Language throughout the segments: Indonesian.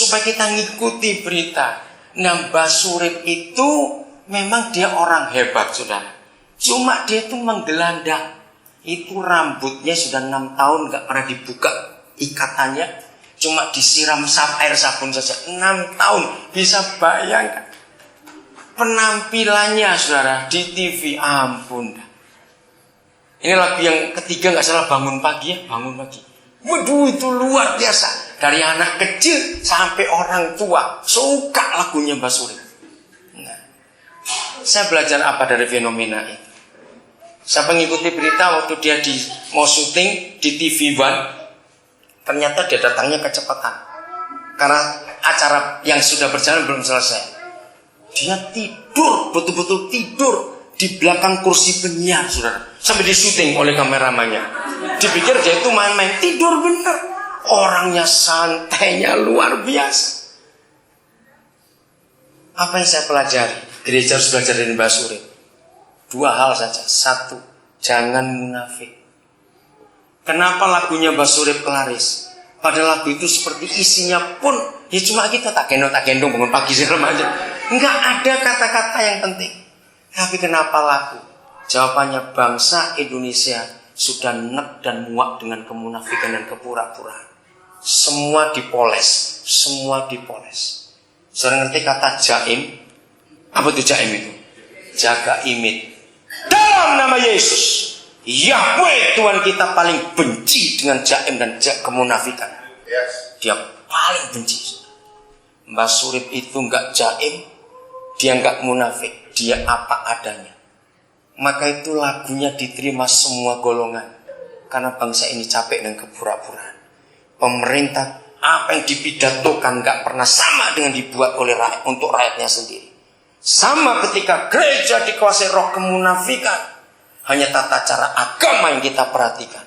supaya kita ngikuti berita. Nah, Mbah Surip itu memang dia orang hebat, saudara. Cuma dia itu menggelandang. Itu rambutnya sudah 6 tahun gak pernah dibuka ikatannya, cuma disiram air sabun saja. 6 tahun, bisa bayangkan penampilannya, saudara, di TV. Ampun. Ini lagu yang ketiga gak salah, Bangun Pagi ya, Bangun Pagi. Waduh, itu luar biasa. Dari anak kecil sampai orang tua suka lagunya Mbah Surip. Nah, saya belajar apa dari fenomena itu? Saya mengikuti berita waktu dia mau syuting di TV One. Ternyata dia datangnya kecepatan karena acara yang sudah berjalan belum selesai. Dia tidur, betul-betul tidur di belakang kursi penyiar, saudara. Sampai di syuting oleh kameramannya. Dipikir dia itu main-main, tidur bener. Orangnya santainya luar biasa. Apa yang saya pelajari? Gereja harus belajar dari Mbah Surip. 2 hal saja. 1, jangan munafik. Kenapa lagunya Mbah Surip laris? Padahal lagu itu seperti isinya pun ya cuma kita tak gendong bangun pagi segala macam. Enggak ada kata-kata yang penting. Tapi kenapa lagu? Jawabannya, bangsa Indonesia sudah nek dan muak dengan kemunafikan dan kepura-puraan. Semua dipoles, semua dipoles. Saudara ngerti kata jaim? Apa itu jaim itu? Jaga image. Dalam nama Yesus, Yahweh Tuhan kita paling benci dengan jaim dan kemunafikan. Dia paling benci. Mbah Surip itu enggak jaim, dia enggak munafik, dia apa adanya. Maka itu lagunya diterima semua golongan. Karena bangsa ini capek dengan kepura-puraan. Pemerintah apa yang dipidatokan enggak pernah sama dengan dibuat oleh rakyat untuk rakyatnya sendiri. Sama ketika gereja dikuasai roh kemunafikan, hanya tata cara agama yang kita perhatikan.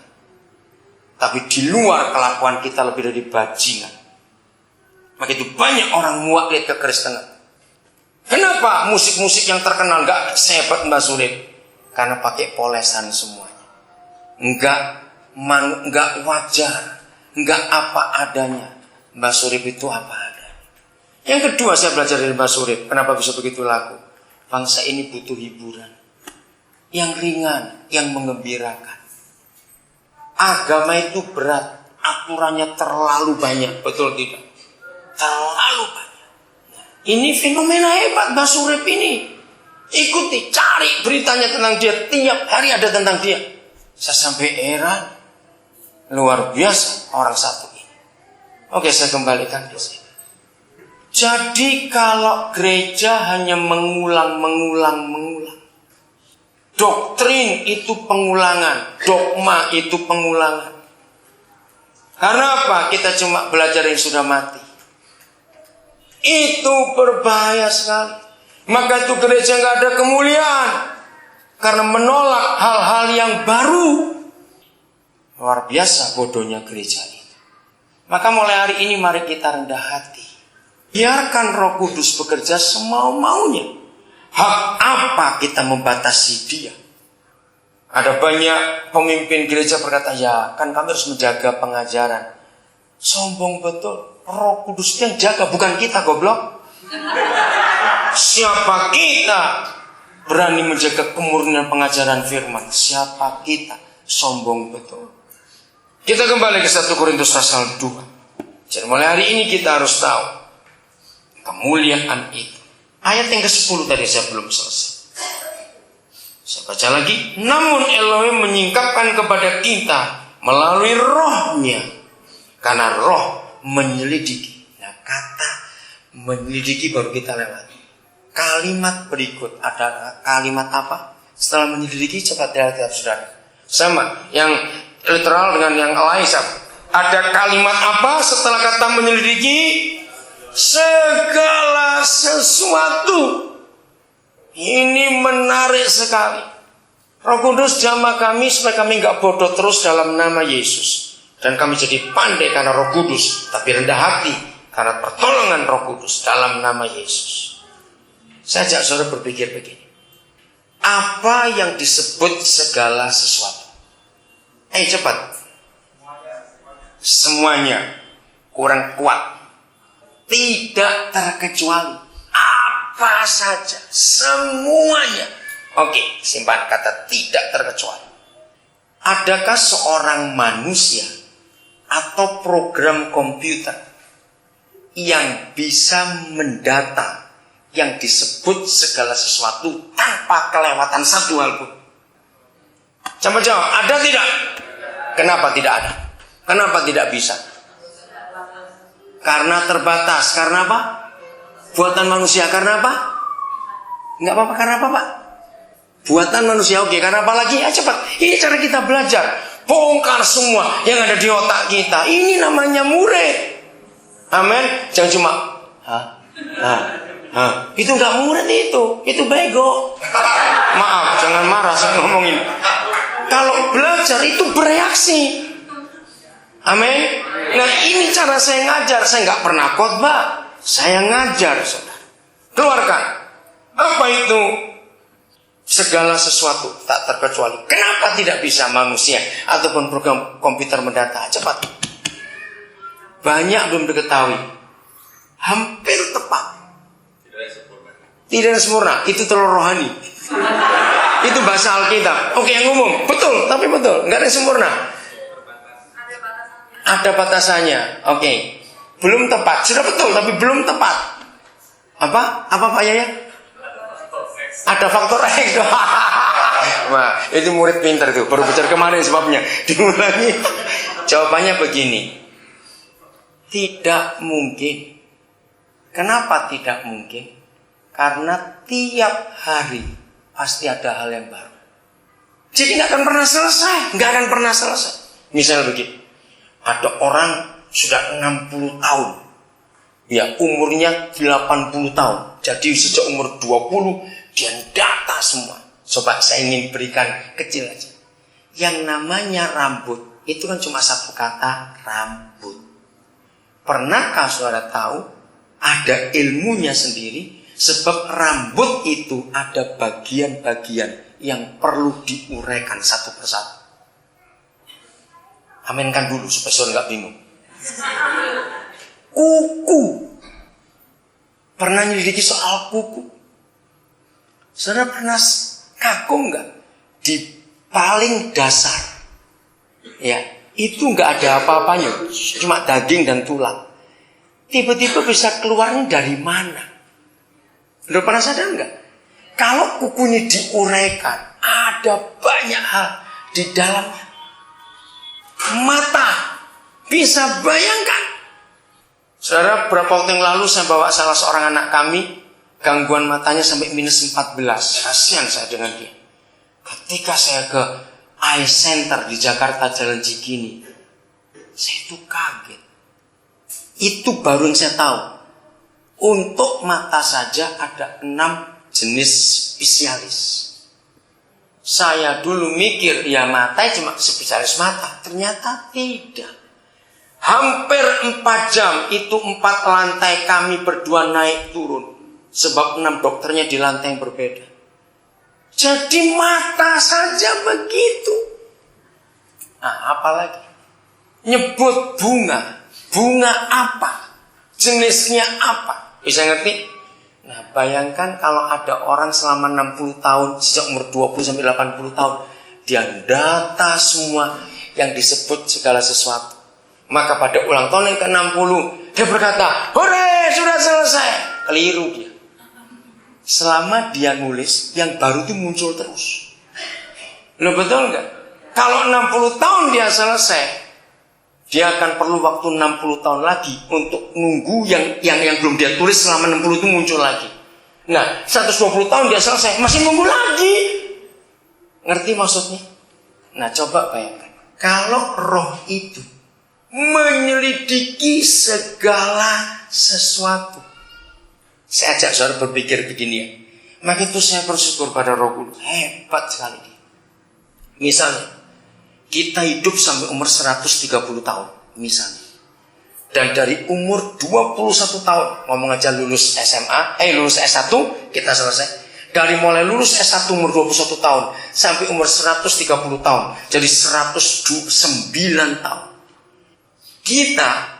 Tapi di luar kelakuan kita lebih dari bajingan. Maka itu banyak orang muak lihat kekristenan. Kenapa musik-musik yang terkenal gak sehebat Mbah Surip? Karena pakai polesan semuanya. Enggak wajar, enggak apa adanya. Mbah Surip itu apa adanya. Yang kedua saya belajar dari Mbah Surip. Kenapa bisa begitu laku? Bangsa ini butuh hiburan yang ringan, yang menggembirakan. Agama itu berat, aturannya terlalu banyak, betul tidak? Terlalu banyak. Ini fenomena hebat Mbah Surip ini. Ikuti, cari beritanya tentang dia. Tiap hari ada tentang dia. Saya sampai heran. Luar biasa orang satu ini. Oke, saya kembalikan ke sini. Jadi kalau gereja hanya mengulang. Doktrin itu pengulangan, dogma itu pengulangan. Karena apa? Kita cuma belajar yang sudah mati. Itu berbahaya sekali. Maka itu gereja nggak ada kemuliaan karena menolak hal-hal yang baru. Luar biasa bodohnya gereja ini. Maka mulai hari ini mari kita rendah hati. Biarkan Roh Kudus bekerja semau-maunya. Hak apa kita membatasi dia? Ada banyak pemimpin gereja berkata, ya kan kami harus menjaga pengajaran. Sombong betul. Roh Kudus yang jaga, bukan kita, goblok. Siapa kita berani menjaga kemurnian pengajaran firman? Siapa kita? Sombong betul. Kita kembali ke 1 Korintus pasal 2. Jadi mulai hari ini kita harus tahu kemuliaan itu. Ayat yang ke-10 tadi saya belum selesai. Saya baca lagi. Namun Elohim menyingkapkan kepada kita melalui rohnya. Karena roh menyelidiki. Nah, kata menyelidiki baru kita lewat. Kalimat berikut ada kalimat apa? Setelah menyelidiki coba lihat saudara. Sama yang literal dengan yang lain. Ada kalimat apa setelah kata menyelidiki? Segala sesuatu. Ini menarik sekali. Roh Kudus jamah kami supaya kami gak bodoh terus dalam nama Yesus. Dan kami jadi pandai karena Roh Kudus, tapi rendah hati karena pertolongan Roh Kudus dalam nama Yesus. Saya ajak saudara berpikir begini. Apa yang disebut segala sesuatu? Cepat. Semuanya kurang kuat. tidak terkecuali. Apa saja, semuanya. Oke, simpan kata tidak terkecuali. Adakah seorang manusia atau program komputer yang bisa mendata yang disebut segala sesuatu tanpa kelewatan satu hal pun? Coba jawab, ada tidak? Kenapa tidak ada? Kenapa tidak bisa? Karena terbatas. Karena apa? Buatan manusia. Karena apa? Enggak apa-apa. Karena apa, Pak? Buatan manusia. Oke, karena apa lagi? Ya cepat. Ini cara kita belajar. Bongkar semua yang ada di otak kita. Ini namanya murid. Amin. Jangan cuma itu enggak murid itu. Itu bego. Maaf, jangan marah saya ngomongin. Kalau belajar itu bereaksi. Amin. Nah, ini cara saya ngajar. Saya nggak pernah khotbah. Saya ngajar, saudara. Keluarkan. Apa itu? Segala sesuatu tak terkecuali. Kenapa tidak bisa manusia ataupun program komputer mendata? Cepat. Banyak belum diketahui. Hampir tepat. Tidak sempurna. Itu telur rohani. Itu bahasa Alkitab. Oke, yang umum. Betul, tapi betul. Nggak ada yang sempurna. Ada batasannya. Oke. Belum tepat. Sudah betul, tapi belum tepat. Apa? Apa Pak Yaya? Ada faktor X. Wah, itu murid pintar tuh. Baru bicara kemana sebabnya. Diulangi. Jawabannya begini. Tidak mungkin. Kenapa tidak mungkin? Karena tiap hari pasti ada hal yang baru. Jadi nggak akan pernah selesai. Nggak akan pernah selesai. Misal begini. Ada orang sudah 60 tahun. Ya, umurnya 80 tahun. Jadi sejak umur 20 dia data semua. Coba saya ingin berikan kecil aja. Yang namanya rambut itu kan cuma satu kata, rambut. Pernahkah saudara tahu ada ilmunya sendiri? Sebab rambut itu ada bagian-bagian yang perlu diuraikan satu persatu. Aminkan dulu supaya saudara nggak bingung. Kuku. Pernah nyelidiki soal kuku? Saudara pernah kagum nggak? Di paling dasar, ya itu nggak ada apa-apanya, cuma daging dan tulang. Tiba-tiba bisa keluarnya dari mana? Udah pernah sadar nggak? Kalau kukunya diuraikan, ada banyak hal di dalamnya. Mata, bisa bayangkan. Saudara, beberapa waktu yang lalu saya bawa salah seorang anak kami. Gangguan matanya sampai minus 14. Kasihan saya dengan dia. Ketika saya ke Eye Center di Jakarta Jalan Cikini, saya itu kaget. Itu baru yang saya tahu. Untuk mata saja ada 6 jenis spesialis. Saya dulu mikir ya mata cuma spesialis mata. Ternyata tidak. Hampir 4 jam itu 4 lantai kami berdua naik turun. Sebab 6 dokternya di lantai yang berbeda. Jadi mata saja begitu. Nah, apalagi nyebut bunga. Bunga apa? Jenisnya apa? Bisa ngerti? Nah, bayangkan kalau ada orang selama 60 tahun, sejak umur 20 sampai 80 tahun, dia data semua yang disebut segala sesuatu. Maka pada ulang tahun yang ke-60, dia berkata, "Hore, sudah selesai." Keliru dia. Selama dia nulis, yang baru itu muncul terus. Loh, betul nggak? Kalau 60 tahun dia selesai, dia akan perlu waktu 60 tahun lagi untuk nunggu yang belum dia tulis selama 60 itu muncul lagi. Nah, 120 tahun dia selesai, masih nunggu lagi. Ngerti maksudnya? Nah, coba bayangkan. Kalau roh itu menyelidiki segala sesuatu. Saya ajak saudara berpikir begini ya. Maka itu saya bersyukur pada Roh Kudus. Hebat sekali dia. Misalnya, kita hidup sampai umur 130 tahun. Misalnya. Dan dari umur 21 tahun, ngomong aja lulus SMA, lulus S1, kita selesai. Dari mulai lulus S1 umur 21 tahun, sampai umur 130 tahun. Jadi 109 tahun. Kita